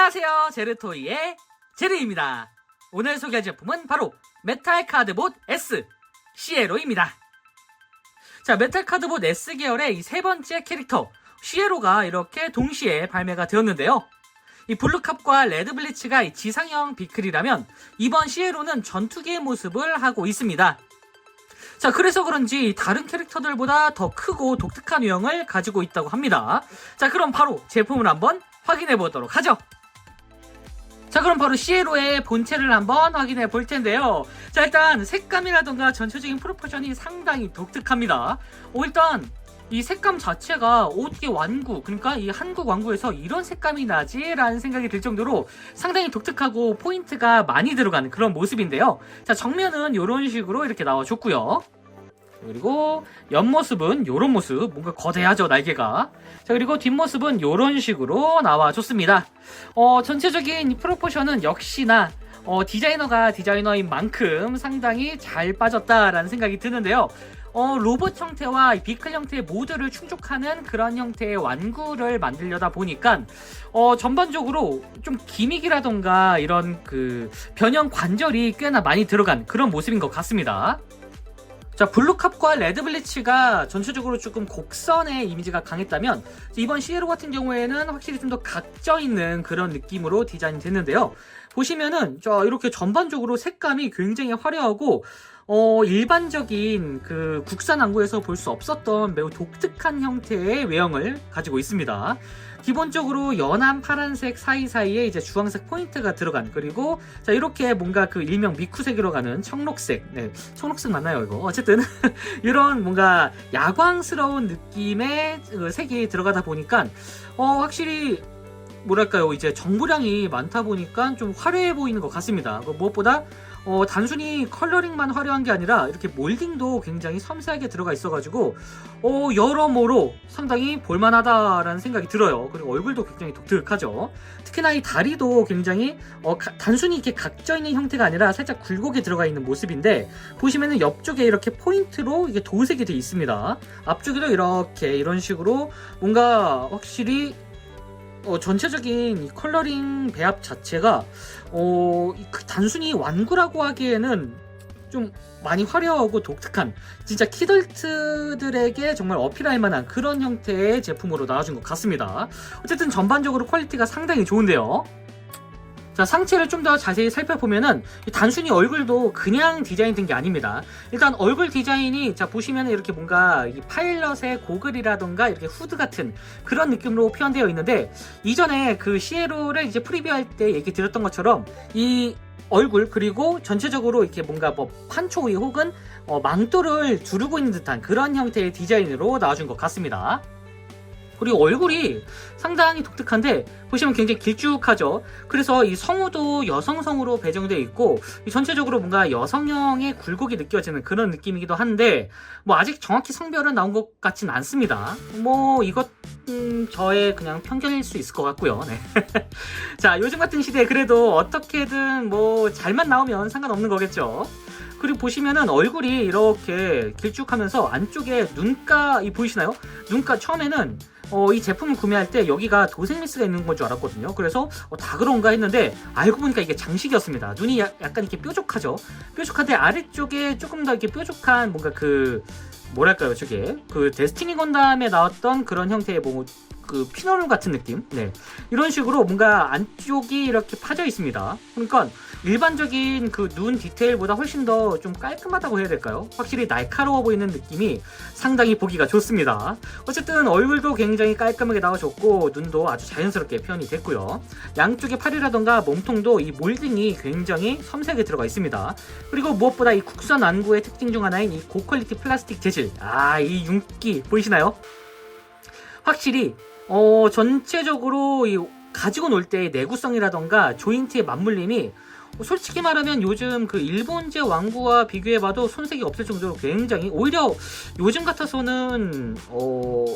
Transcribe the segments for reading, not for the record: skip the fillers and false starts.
안녕하세요, 제르토이의 제르입니다. 오늘 소개할 제품은 바로 메탈 카드봇 S 시에로입니다. 자, 메탈 카드봇 S 계열의 이 세 번째 캐릭터 시에로가 이렇게 동시에 발매가 되었는데요. 이 블루캅과 레드블리츠가 이 지상형 비클이라면 이번 시에로는 전투기의 모습을 하고 있습니다. 자, 그래서 그런지 다른 캐릭터들보다 더 크고 독특한 유형을 가지고 있다고 합니다. 자, 그럼 바로 제품을 한번 확인해 보도록 하죠. 자, 그럼 바로 시에로의 본체를 한번 확인해 볼 텐데요. 자, 일단 색감이라던가 전체적인 프로포션이 상당히 독특합니다. 일단 이 색감 자체가 어떻게 완구, 그러니까 이 한국 완구에서 이런 색감이 나지? 라는 생각이 들 정도로 상당히 독특하고 포인트가 많이 들어가는 그런 모습인데요. 자, 정면은 이런 식으로 이렇게 나와줬고요. 그리고 옆모습은 이런 모습, 뭔가 거대하죠, 날개가. 자, 그리고 뒷모습은 이런 식으로 나와줬습니다. 전체적인 이 프로포션은 역시나 디자이너가 디자이너인 만큼 상당히 잘 빠졌다라는 생각이 드는데요. 로봇 형태와 비클 형태의 모두를 충족하는 그런 형태의 완구를 만들려다 보니까 전반적으로 좀 기믹이라던가 이런 그 변형 관절이 꽤나 많이 들어간 그런 모습인 것 같습니다. 자, 블루캅과 레드블리츠가 전체적으로 조금 곡선의 이미지가 강했다면 이번 시에로 같은 경우에는 확실히 좀 더 각져 있는 그런 느낌으로 디자인이 됐는데요. 보시면은 이렇게 전반적으로 색감이 굉장히 화려하고 일반적인 그 국산 완구에서 볼 수 없었던 매우 독특한 형태의 외형을 가지고 있습니다. 기본적으로 연한 파란색 사이사이에 이제 주황색 포인트가 들어간, 그리고 자, 이렇게 뭔가 그 일명 미쿠색으로 가는 청록색, 네, 청록색 맞나요 이거? 어쨌든 이런 뭔가 야광스러운 느낌의 색이 들어가다 보니까 확실히 뭐랄까요, 이제 정보량이 많다 보니까 좀 화려해 보이는 것 같습니다. 무엇보다 단순히 컬러링만 화려한 게 아니라 이렇게 몰딩도 굉장히 섬세하게 들어가 있어가지고 여러모로 상당히 볼만하다라는 생각이 들어요. 그리고 얼굴도 굉장히 독특하죠. 특히나 이 다리도 굉장히 단순히 이렇게 각져 있는 형태가 아니라 살짝 굴곡이 들어가 있는 모습인데, 보시면은 옆쪽에 이렇게 포인트로 이게 도색이 되어 있습니다. 앞쪽에도 이렇게 이런 식으로 뭔가 확실히 전체적인 이 컬러링 배합 자체가 단순히 완구라고 하기에는 좀 많이 화려하고 독특한, 진짜 키덜트들에게 정말 어필할 만한 그런 형태의 제품으로 나와준 것 같습니다. 어쨌든 전반적으로 퀄리티가 상당히 좋은데요. 자, 상체를 좀 더 자세히 살펴보면은 단순히 얼굴도 그냥 디자인된 게 아닙니다. 일단 얼굴 디자인이, 자, 보시면은 이렇게 뭔가 이 파일럿의 고글이라던가 이렇게 후드 같은 그런 느낌으로 표현되어 있는데, 이전에 그 시에로를 이제 프리뷰할 때 얘기 드렸던 것처럼 이 얼굴, 그리고 전체적으로 이렇게 뭔가 판초이 혹은 망토를 두르고 있는 듯한 그런 형태의 디자인으로 나와준 것 같습니다. 그리고 얼굴이 상당히 독특한데 보시면 굉장히 길쭉하죠. 그래서 이 성우도 여성성으로 배정되어 있고 전체적으로 뭔가 여성형의 굴곡이 느껴지는 그런 느낌이기도 한데 아직 정확히 성별은 나온 것 같진 않습니다. 이것 저의 그냥 편견일 수 있을 것 같고요. 네. 자, 요즘 같은 시대에 그래도 어떻게든 잘만 나오면 상관없는 거겠죠. 그리고 보시면은 얼굴이 이렇게 길쭉하면서 안쪽에 눈가 보이시나요? 눈가 처음에는 이 제품을 구매할 때 여기가 도색미스가 있는 건 줄 알았거든요. 그래서 다 그런가 했는데 알고 보니까 이게 장식이었습니다. 눈이 약간 이렇게 뾰족하죠. 뾰족한데 아래쪽에 조금 더 이렇게 뾰족한 뭔가 뭐랄까요, 저게 그 데스티니 건담에 나왔던 그런 형태의 그 피놀 같은 느낌? 네. 이런 식으로 뭔가 안쪽이 이렇게 파져 있습니다. 그러니까 일반적인 그 눈 디테일보다 훨씬 더 좀 깔끔하다고 해야 될까요? 확실히 날카로워 보이는 느낌이 상당히 보기가 좋습니다. 어쨌든 얼굴도 굉장히 깔끔하게 나와줬고 눈도 아주 자연스럽게 표현이 됐고요. 양쪽의 팔이라던가 몸통도 이 몰딩이 굉장히 섬세하게 들어가 있습니다. 그리고 무엇보다 이 국산 완구의 특징 중 하나인 이 고퀄리티 플라스틱 재질, 이 윤기 보이시나요? 확실히 전체적으로 이 가지고 놀 때의 내구성이라던가 조인트의 맞물림이 솔직히 말하면 요즘 그 일본제 완구와 비교해봐도 손색이 없을 정도로 굉장히, 오히려 요즘 같아서는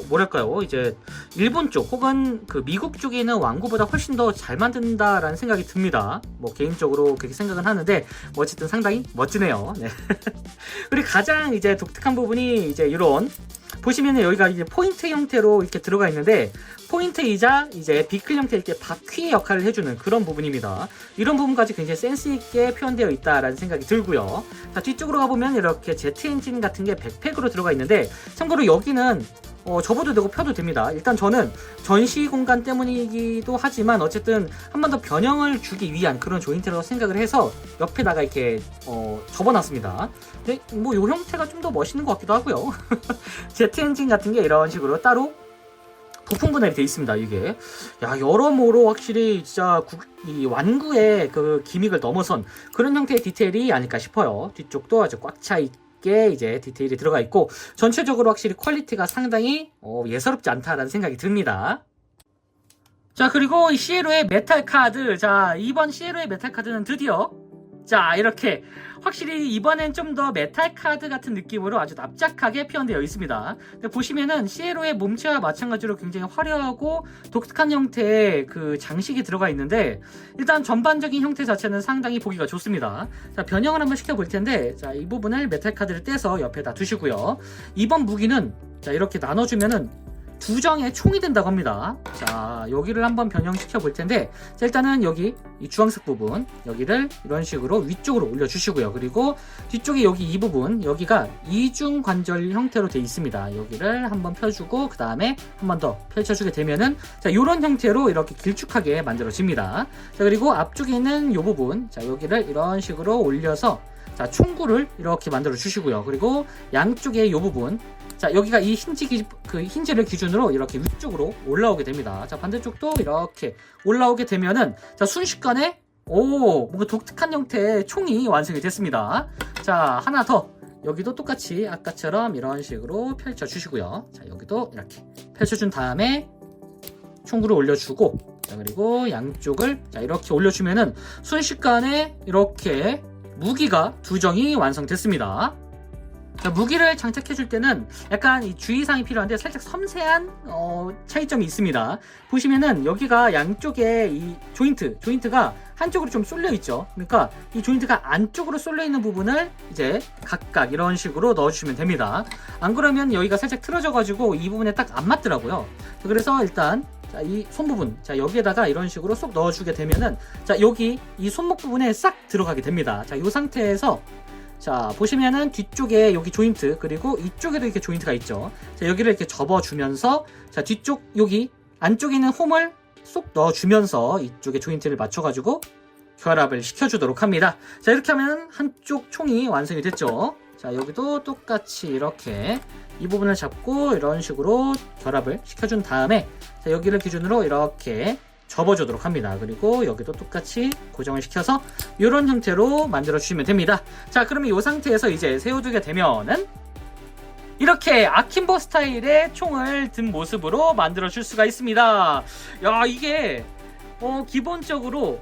뭐랄까요, 이제 일본 쪽 혹은 그 미국 쪽에 있는 완구보다 훨씬 더 잘 만든다라는 생각이 듭니다. 개인적으로 그렇게 생각은 하는데 어쨌든 상당히 멋지네요. 네. 그리고 가장 이제 독특한 부분이 이제 이런 보시면은 여기가 이제 포인트 형태로 이렇게 들어가 있는데, 포인트이자 이제 비클 형태 이렇게 바퀴 역할을 해주는 그런 부분입니다. 이런 부분까지 굉장히 센스 있게 표현되어 있다라는 생각이 들고요. 자, 뒤쪽으로 가보면 이렇게 제트 엔진 같은 게 백팩으로 들어가 있는데, 참고로 여기는 접어도 되고 펴도 됩니다. 일단 저는 전시 공간 때문이기도 하지만 어쨌든 한 번 더 변형을 주기 위한 그런 조인트라고 생각을 해서 옆에다가 이렇게 접어놨습니다. 근데 뭐 요 형태가 좀 더 멋있는 것 같기도 하고요. 제트 엔진 같은 게 이런 식으로 따로 부품 분할이 되어 있습니다. 이게 야, 여러모로 확실히 진짜 이 완구의 그 기믹을 넘어선 그런 형태의 디테일이 아닐까 싶어요. 뒤쪽도 아주 꽉 차 있게 이제 디테일이 들어가 있고, 전체적으로 확실히 퀄리티가 상당히 예사롭지 않다라는 생각이 듭니다. 자, 그리고 이 시에로의 메탈 카드. 자, 이번 시에로의 메탈 카드는 드디어 자, 이렇게 확실히 이번엔 좀 더 메탈 카드 같은 느낌으로 아주 납작하게 표현되어 있습니다. 근데 보시면은 시에로의 몸체와 마찬가지로 굉장히 화려하고 독특한 형태의 그 장식이 들어가 있는데, 일단 전반적인 형태 자체는 상당히 보기가 좋습니다. 자, 변형을 한번 시켜볼 텐데, 자, 이 부분을 메탈 카드를 떼서 옆에다 두시고요. 이번 무기는 자, 이렇게 나눠주면은 두 정의 총이 된다고 합니다. 자, 여기를 한번 변형시켜 볼 텐데, 자, 일단은 여기 이 주황색 부분 여기를 이런 식으로 위쪽으로 올려 주시고요. 그리고 뒤쪽에 여기 이 부분 여기가 이중 관절 형태로 되어 있습니다. 여기를 한번 펴주고 그 다음에 한 번 더 펼쳐주게 되면은 자, 이런 형태로 이렇게 길쭉하게 만들어집니다. 자, 그리고 앞쪽에 있는 이 부분, 자, 여기를 이런 식으로 올려서 자, 총구를 이렇게 만들어 주시고요. 그리고 양쪽에 이 부분, 자, 여기가 이 힌지를 기준으로 이렇게 위쪽으로 올라오게 됩니다. 자, 반대쪽도 이렇게 올라오게 되면은 자, 순식간에 뭔가 독특한 형태의 총이 완성이 됐습니다. 자, 하나 더, 여기도 똑같이 아까처럼 이런 식으로 펼쳐 주시고요. 자, 여기도 이렇게 펼쳐준 다음에 총구를 올려주고, 자, 그리고 양쪽을 자, 이렇게 올려주면은 순식간에 이렇게 무기가 두 정이 완성됐습니다. 자, 무기를 장착해 줄 때는 약간 이 주의사항이 필요한데, 살짝 섬세한 차이점이 있습니다. 보시면은 여기가 양쪽에 이 조인트가 한쪽으로 좀 쏠려 있죠. 그러니까 이 조인트가 안쪽으로 쏠려 있는 부분을 이제 각각 이런 식으로 넣어주시면 됩니다. 안 그러면 여기가 살짝 틀어져 가지고 이 부분에 딱 안 맞더라고요. 그래서 일단 자, 이 손 부분, 자, 여기에다가 이런 식으로 쏙 넣어주게 되면은 자, 여기 이 손목 부분에 싹 들어가게 됩니다. 자, 이 상태에서 자, 보시면은 뒤쪽에 여기 조인트, 그리고 이쪽에도 이렇게 조인트가 있죠. 자, 여기를 이렇게 접어주면서 자, 뒤쪽 여기 안쪽에 있는 홈을 쏙 넣어주면서 이쪽에 조인트를 맞춰가지고 결합을 시켜주도록 합니다. 자, 이렇게 하면 한쪽 총이 완성이 됐죠. 자, 여기도 똑같이 이렇게 이 부분을 잡고 이런 식으로 결합을 시켜준 다음에 자, 여기를 기준으로 이렇게 접어주도록 합니다. 그리고 여기도 똑같이 고정을 시켜서 이런 형태로 만들어 주시면 됩니다. 자, 그러면 이 상태에서 이제 세워두게 되면은 이렇게 아킴보 스타일의 총을 든 모습으로 만들어 줄 수가 있습니다. 야, 이게 기본적으로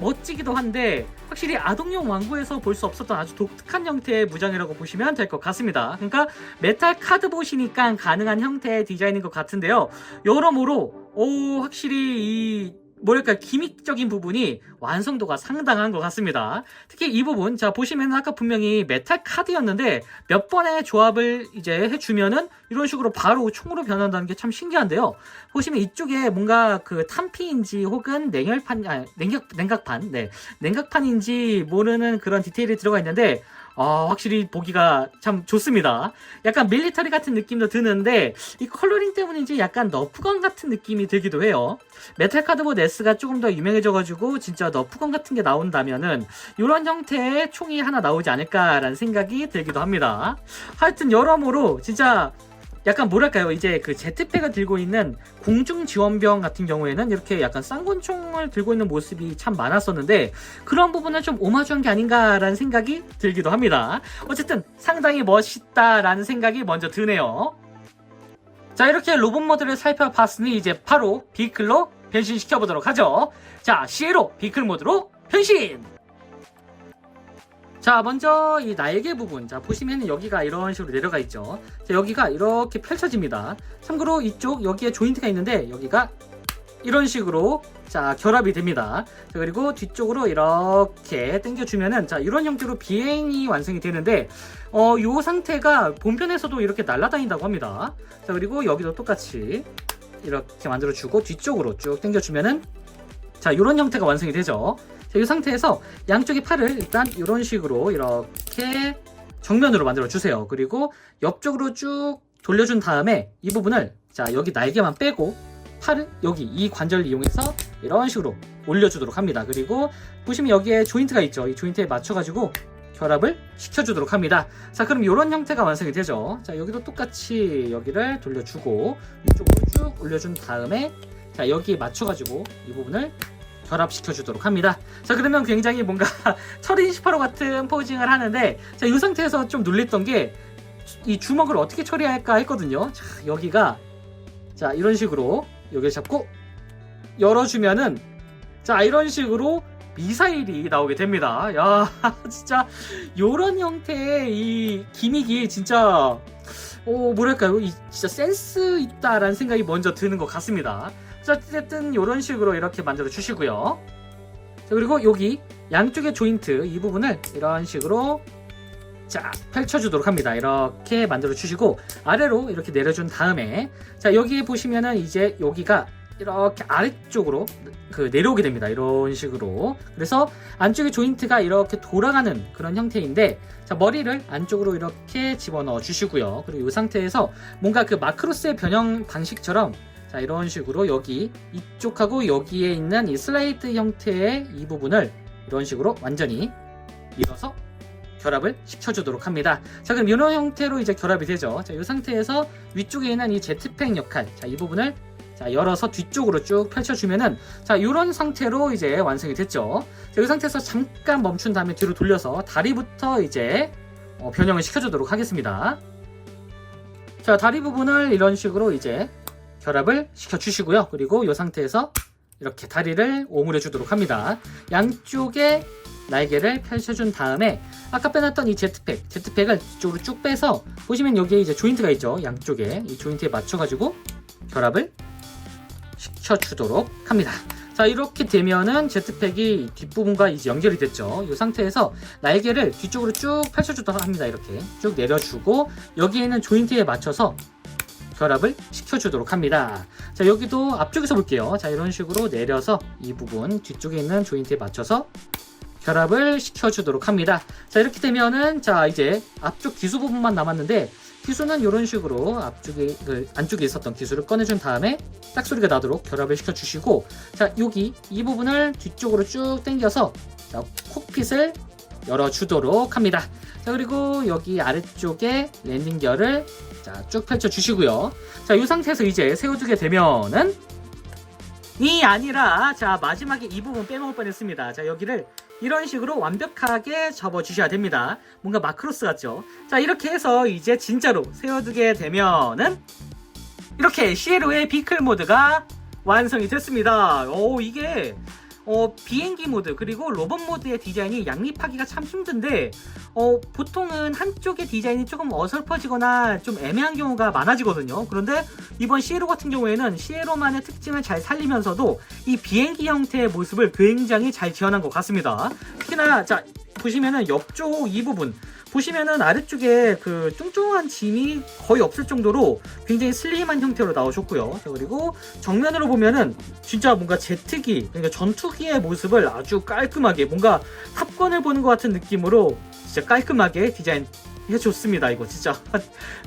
멋지기도 한데 확실히 아동용 완구에서 볼 수 없었던 아주 독특한 형태의 무장이라고 보시면 될 것 같습니다. 그러니까 메탈 카드봇이니까 가능한 형태의 디자인인 것 같은데요. 여러모로 확실히 이 뭐랄까 기믹적인 부분이 완성도가 상당한 것 같습니다. 특히 이 부분, 자, 보시면 아까 분명히 메탈 카드였는데 몇 번의 조합을 이제 해주면은 이런 식으로 바로 총으로 변한다는 게 참 신기한데요. 보시면 이쪽에 뭔가 그 탄피인지 혹은 냉각판, 네, 냉각판인지 모르는 그런 디테일이 들어가 있는데 확실히 보기가 참 좋습니다. 약간 밀리터리 같은 느낌도 드는데 이 컬러링 때문인지 약간 너프건 같은 느낌이 들기도 해요. 메탈 카드봇 S가 조금 더 유명해져가지고 진짜 너프건 같은 게 나온다면은 이런 형태의 총이 하나 나오지 않을까라는 생각이 들기도 합니다. 하여튼 여러모로 진짜 약간 뭐랄까요, 이제 그 제트팩을 들고 있는 공중지원병 같은 경우에는 이렇게 약간 쌍권총을 들고 있는 모습이 참 많았었는데 그런 부분을 좀 오마주한 게 아닌가라는 생각이 들기도 합니다. 어쨌든 상당히 멋있다라는 생각이 먼저 드네요. 자, 이렇게 로봇 모드를 살펴봤으니 이제 바로 비클로 변신시켜보도록 하죠. 자, 시에로 비클 모드로 변신! 자, 먼저 이 날개 부분, 자, 보시면 여기가 이런 식으로 내려가 있죠. 자, 여기가 이렇게 펼쳐집니다. 참고로 이쪽 여기에 조인트가 있는데 여기가 이런 식으로 자 결합이 됩니다. 자, 그리고 뒤쪽으로 이렇게 당겨주면은 자 이런 형태로 비행이 완성이 되는데 요 상태가 본편에서도 이렇게 날아다닌다고 합니다. 자 그리고 여기도 똑같이 이렇게 만들어주고 뒤쪽으로 쭉 당겨주면은 자 이런 형태가 완성이 되죠. 자, 이 상태에서 양쪽의 팔을 일단 이런 식으로 이렇게 정면으로 만들어 주세요. 그리고 옆쪽으로 쭉 돌려준 다음에 이 부분을 자 여기 날개만 빼고 팔을 여기 이 관절을 이용해서 이런 식으로 올려주도록 합니다. 그리고 보시면 여기에 조인트가 있죠. 이 조인트에 맞춰가지고 결합을 시켜주도록 합니다. 자 그럼 이런 형태가 완성이 되죠. 자 여기도 똑같이 여기를 돌려주고 이쪽으로 쭉 올려준 다음에 자 여기에 맞춰가지고 이 부분을 결합시켜 주도록 합니다. 자 그러면 굉장히 뭔가 철인 18호 같은 포징을 하는데 자 이 상태에서 좀 놀랬던 게 이 주먹을 어떻게 처리할까 했거든요. 자 여기가 자 이런 식으로 여기를 잡고 열어주면은 자 이런 식으로 미사일이 나오게 됩니다. 야 진짜 요런 형태의 이 기믹이 진짜 뭐랄까요 진짜 센스 있다라는 생각이 먼저 드는 것 같습니다. 자 어쨌든 요런 식으로 이렇게 만들어 주시고요. 자 그리고 여기 양쪽의 조인트 이 부분을 이런 식으로 자 펼쳐주도록 합니다. 이렇게 만들어 주시고 아래로 이렇게 내려준 다음에 자 여기 보시면은 이제 여기가 이렇게 아래쪽으로 내려오게 됩니다. 이런 식으로. 그래서 안쪽에 조인트가 이렇게 돌아가는 그런 형태인데 자 머리를 안쪽으로 이렇게 집어넣어 주시고요. 그리고 이 상태에서 뭔가 그 마크로스의 변형 방식처럼 자 이런 식으로 여기 이쪽하고 여기에 있는 이 슬레이트 형태의 이 부분을 이런 식으로 완전히 밀어서 결합을 시켜주도록 합니다. 자 그럼 이런 형태로 이제 결합이 되죠. 자 이 상태에서 위쪽에 있는 이 제트팩 역할 자 이 부분을 자 열어서 뒤쪽으로 쭉 펼쳐주면은 자 이런 상태로 이제 완성이 됐죠. 자 이 상태에서 잠깐 멈춘 다음에 뒤로 돌려서 다리부터 이제 변형을 시켜주도록 하겠습니다. 자 다리 부분을 이런 식으로 이제 결합을 시켜주시고요. 그리고 이 상태에서 이렇게 다리를 오므려 주도록 합니다. 양쪽에 날개를 펼쳐준 다음에 아까 빼놨던 이 제트팩을 뒤쪽으로 쭉 빼서 보시면 여기에 이제 조인트가 있죠. 양쪽에 이 조인트에 맞춰가지고 결합을 시켜주도록 합니다. 자 이렇게 되면은 제트팩이 뒷부분과 이제 연결이 됐죠. 이 상태에서 날개를 뒤쪽으로 쭉 펼쳐주도록 합니다. 이렇게 쭉 내려주고 여기에 있는 조인트에 맞춰서 결합을 시켜주도록 합니다. 자 여기도 앞쪽에서 볼게요. 자 이런 식으로 내려서 이 부분 뒤쪽에 있는 조인트에 맞춰서 결합을 시켜주도록 합니다. 자 이렇게 되면은 자 이제 앞쪽 기수 부분만 남았는데 기수는 이런 식으로 앞쪽에 안쪽에 있었던 기수를 꺼내준 다음에 딱 소리가 나도록 결합을 시켜주시고 자 여기 이 부분을 뒤쪽으로 쭉 당겨서 자 콕핏을 열어주도록 합니다. 자 그리고 여기 아래쪽에 랜딩기어를 자 쭉 펼쳐주시고요. 자 이 상태에서 이제 세워두게 되면은 이 아니라 자 마지막에 이 부분 빼먹을 뻔했습니다. 자 여기를 이런 식으로 완벽하게 접어주셔야 됩니다. 뭔가 마크로스 같죠? 자 이렇게 해서 이제 진짜로 세워두게 되면은 이렇게 시에로의 비클 모드가 완성이 됐습니다. 이게 비행기 모드 그리고 로봇 모드의 디자인이 양립하기가 참 힘든데 보통은 한쪽의 디자인이 조금 어설퍼지거나 좀 애매한 경우가 많아지거든요. 그런데 이번 시에로 같은 경우에는 시에로만의 특징을 잘 살리면서도 이 비행기 형태의 모습을 굉장히 잘 지어낸 것 같습니다. 특히나 자 보시면은 옆쪽 이 부분 보시면은 아래쪽에 그 뚱뚱한 짐이 거의 없을 정도로 굉장히 슬림한 형태로 나오셨고요. 자, 그리고 정면으로 보면은 진짜 뭔가 제트기, 그러니까 전투기의 모습을 아주 깔끔하게 뭔가 탑건을 보는 것 같은 느낌으로 진짜 깔끔하게 디자인 해줬습니다. 이거 진짜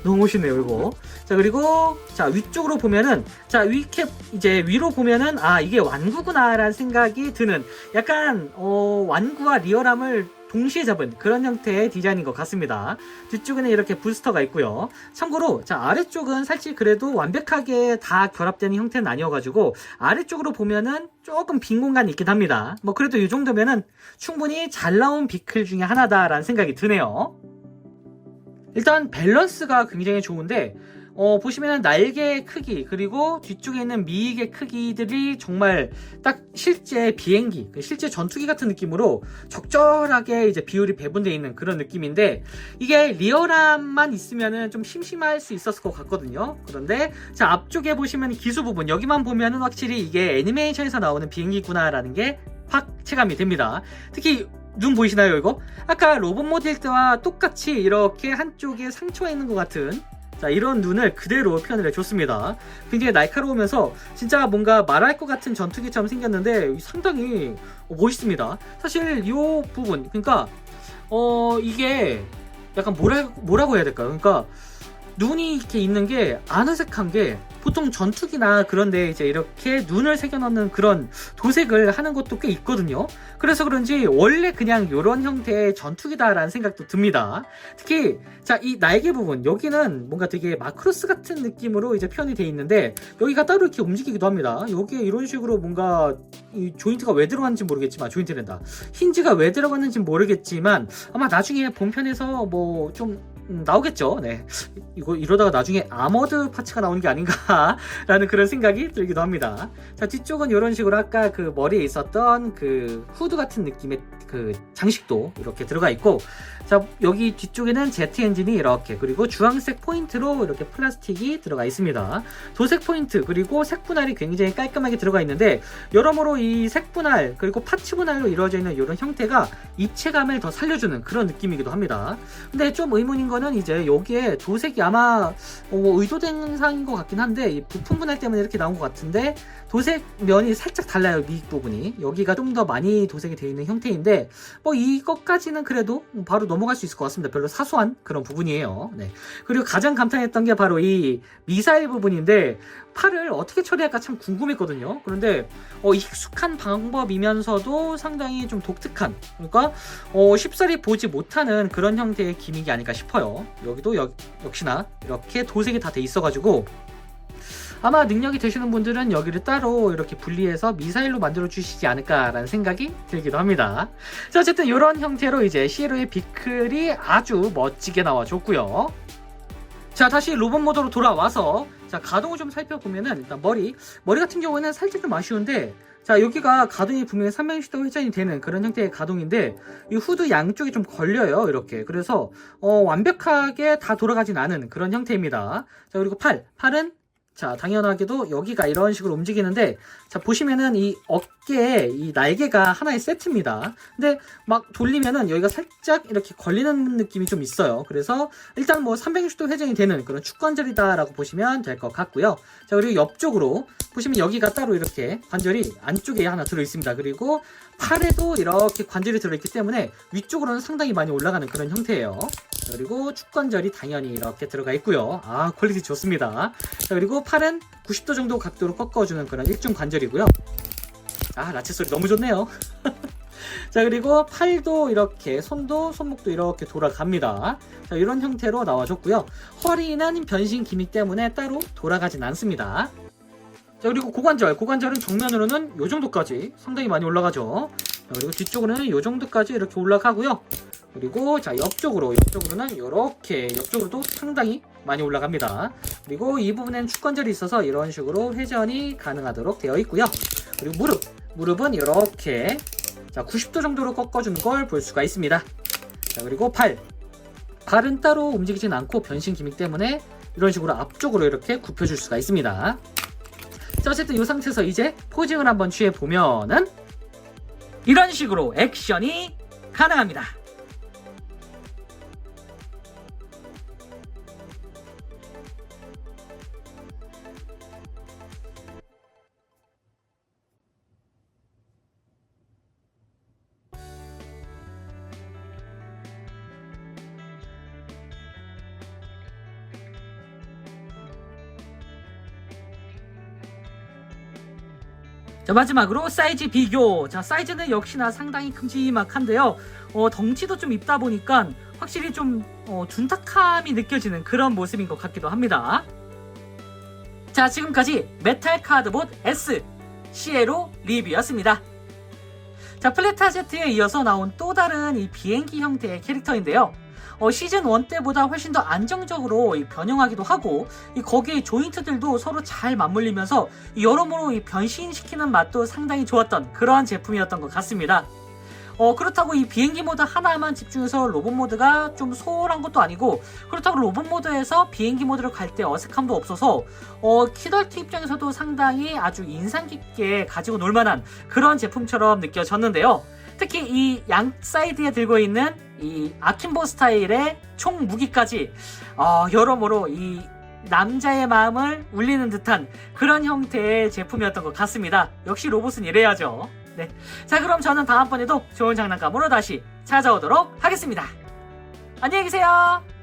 너무 멋있네요 이거. 자 그리고 자 위쪽으로 보면은 자 위캡 이제 위로 보면은 아 이게 완구구나 라는 생각이 드는 약간 완구와 리얼함을 동시에 잡은 그런 형태의 디자인인 것 같습니다. 뒤쪽에는 이렇게 부스터가 있고요. 참고로 자 아래쪽은 사실 그래도 완벽하게 다 결합되는 형태는 아니어가지고 아래쪽으로 보면은 조금 빈 공간이 있긴 합니다. 뭐 그래도 이 정도면은 충분히 잘 나온 비클 중에 하나다라는 생각이 드네요. 일단 밸런스가 굉장히 좋은데 보시면은 날개 크기 그리고 뒤쪽에 있는 미익의 크기들이 정말 딱 실제 비행기, 실제 전투기 같은 느낌으로 적절하게 이제 비율이 배분되어 있는 그런 느낌인데, 이게 리얼함만 있으면은 좀 심심할 수 있었을 것 같거든요. 그런데 자, 앞쪽에 보시면 기수 부분, 여기만 보면은 확실히 이게 애니메이션에서 나오는 비행기구나라는 게 확 체감이 됩니다. 특히 눈 보이시나요 이거? 아까 로봇 모델 때와 똑같이 이렇게 한쪽에 상처가 있는 것 같은, 자, 이런 눈을 그대로 표현을 해줬습니다. 굉장히 날카로우면서 진짜 뭔가 말할 것 같은 전투기처럼 생겼는데 상당히 멋있습니다. 사실 이 부분, 그러니까 이게 약간 뭐라고 해야 될까요? 그러니까 눈이 이렇게 있는 게 아늑색한 게, 보통 전투기나 그런데 이제 이렇게 눈을 새겨넣는 그런 도색을 하는 것도 꽤 있거든요. 그래서 그런지 원래 그냥 이런 형태의 전투기다라는 생각도 듭니다. 특히 자, 이 날개 부분, 여기는 뭔가 되게 마크로스 같은 느낌으로 이제 표현이 되어 있는데 여기가 따로 이렇게 움직이기도 합니다. 여기에 이런 식으로 뭔가 이 조인트가 왜 들어갔는지 모르겠지만, 조인트된다, 힌지가 왜 들어갔는지 모르겠지만 아마 나중에 본편에서 뭐 좀 나오겠죠. 네, 이거 이러다가 나중에 아머드 파츠가 나오는 게 아닌가라는 그런 생각이 들기도 합니다. 자, 뒤쪽은 이런 식으로 아까 그 머리에 있었던 그 후드 같은 느낌의 그 장식도 이렇게 들어가 있고, 자, 여기 뒤쪽에는 제트 엔진이 이렇게, 그리고 주황색 포인트로 이렇게 플라스틱이 들어가 있습니다. 도색 포인트 그리고 색 분할이 굉장히 깔끔하게 들어가 있는데, 여러모로 이 색 분할 그리고 파츠 분할로 이루어져 있는 이런 형태가 입체감을 더 살려주는 그런 느낌이기도 합니다. 근데 좀 의문인 거는 이제 여기에 도색이 아마 의도된 상인 것 같긴 한데, 이 부품 분할 때문에 이렇게 나온 것 같은데 도색 면이 살짝 달라요. 미익 부분이 여기가 좀 더 많이 도색이 되어 있는 형태인데, 뭐 이것까지는 그래도 바로 넘어갈 수 있을 것 같습니다. 별로 사소한 그런 부분이에요. 네. 그리고 가장 감탄했던 게 바로 이 미사일 부분인데, 팔을 어떻게 처리할까 참 궁금했거든요. 그런데 익숙한 방법이면서도 상당히 좀 독특한, 그러니까 쉽사리 보지 못하는 그런 형태의 기믹이 아닐까 싶어요. 여기도 역시나 이렇게 도색이 다 돼 있어가지고 아마 능력이 되시는 분들은 여기를 따로 이렇게 분리해서 미사일로 만들어 주시지 않을까라는 생각이 들기도 합니다. 자, 어쨌든 이런 형태로 이제 시에로의 비클이 아주 멋지게 나와줬고요. 자, 다시 로봇 모드로 돌아와서 자, 가동을 좀 살펴보면은, 일단 머리 같은 경우는 살짝 좀 아쉬운데, 자, 여기가 가동이 분명히 360도 회전이 되는 그런 형태의 가동인데, 이 후드 양쪽이 좀 걸려요, 이렇게. 그래서 완벽하게 다 돌아가진 않은 그런 형태입니다. 자, 그리고 팔은 자, 당연하게도 여기가 이런 식으로 움직이는데, 자, 보시면은 이 어깨에 이 날개가 하나의 세트입니다. 근데 막 돌리면은 여기가 살짝 이렇게 걸리는 느낌이 좀 있어요. 그래서 일단 뭐 360도 회전이 되는 그런 축관절이다라고 보시면 될 것 같고요. 자, 그리고 옆쪽으로 보시면 여기가 따로 이렇게 관절이 안쪽에 하나 들어있습니다. 그리고 팔에도 이렇게 관절이 들어있기 때문에 위쪽으로는 상당히 많이 올라가는 그런 형태예요. 자, 그리고 축관절이 당연히 이렇게 들어가 있고요. 아, 퀄리티 좋습니다. 자, 그리고 팔은 90도 정도 각도로 꺾어주는 그런 일중 관절이고요. 아, 라체 소리 너무 좋네요. 자, 그리고 팔도 이렇게, 손목도 이렇게 돌아갑니다. 자, 이런 형태로 나와줬고요. 허리는 변신 기믹 때문에 따로 돌아가진 않습니다. 자, 그리고 고관절은 정면으로는 요 정도까지 상당히 많이 올라가죠. 자, 그리고 뒤쪽으로는 요 정도까지 이렇게 올라가고요. 그리고 자, 옆쪽으로는 이렇게 옆쪽으로도 상당히 많이 올라갑니다. 그리고 이 부분엔 축관절이 있어서 이런 식으로 회전이 가능하도록 되어 있고요. 그리고 무릎은 이렇게 자, 90도 정도로 꺾어주는 걸 볼 수가 있습니다. 자, 그리고 발은 따로 움직이진 않고 변신 기믹 때문에 이런 식으로 앞쪽으로 이렇게 굽혀줄 수가 있습니다. 자, 어쨌든 이 상태에서 이제 포징을 한번 취해보면은 이런 식으로 액션이 가능합니다. 자, 마지막으로 사이즈 비교. 자, 사이즈는 역시나 상당히 큼지막한데요. 덩치도 좀 있다 보니까 확실히 좀 둔탁함이 느껴지는 그런 모습인 것 같기도 합니다. 자, 지금까지 메탈 카드봇 S 시에로 리뷰였습니다. 자, 플레타 제트에 이어서 나온 또 다른 이 비행기 형태의 캐릭터인데요. 시즌 1 때보다 훨씬 더 안정적으로 변형하기도 하고 거기에 조인트들도 서로 잘 맞물리면서 여러모로 변신시키는 맛도 상당히 좋았던 그러한 제품이었던 것 같습니다. 그렇다고 이 비행기 모드 하나만 집중해서 로봇 모드가 좀 소홀한 것도 아니고, 그렇다고 로봇 모드에서 비행기 모드를 갈 때 어색함도 없어서 키덜트 입장에서도 상당히 아주 인상 깊게 가지고 놀만한 그런 제품처럼 느껴졌는데요. 특히 이 양 사이드에 들고 있는 이 아킨보 스타일의 총 무기까지 여러모로 이 남자의 마음을 울리는 듯한 그런 형태의 제품이었던 것 같습니다. 역시 로봇은 이래야죠. 네. 자, 그럼 저는 다음번에도 좋은 장난감으로 다시 찾아오도록 하겠습니다. 안녕히 계세요.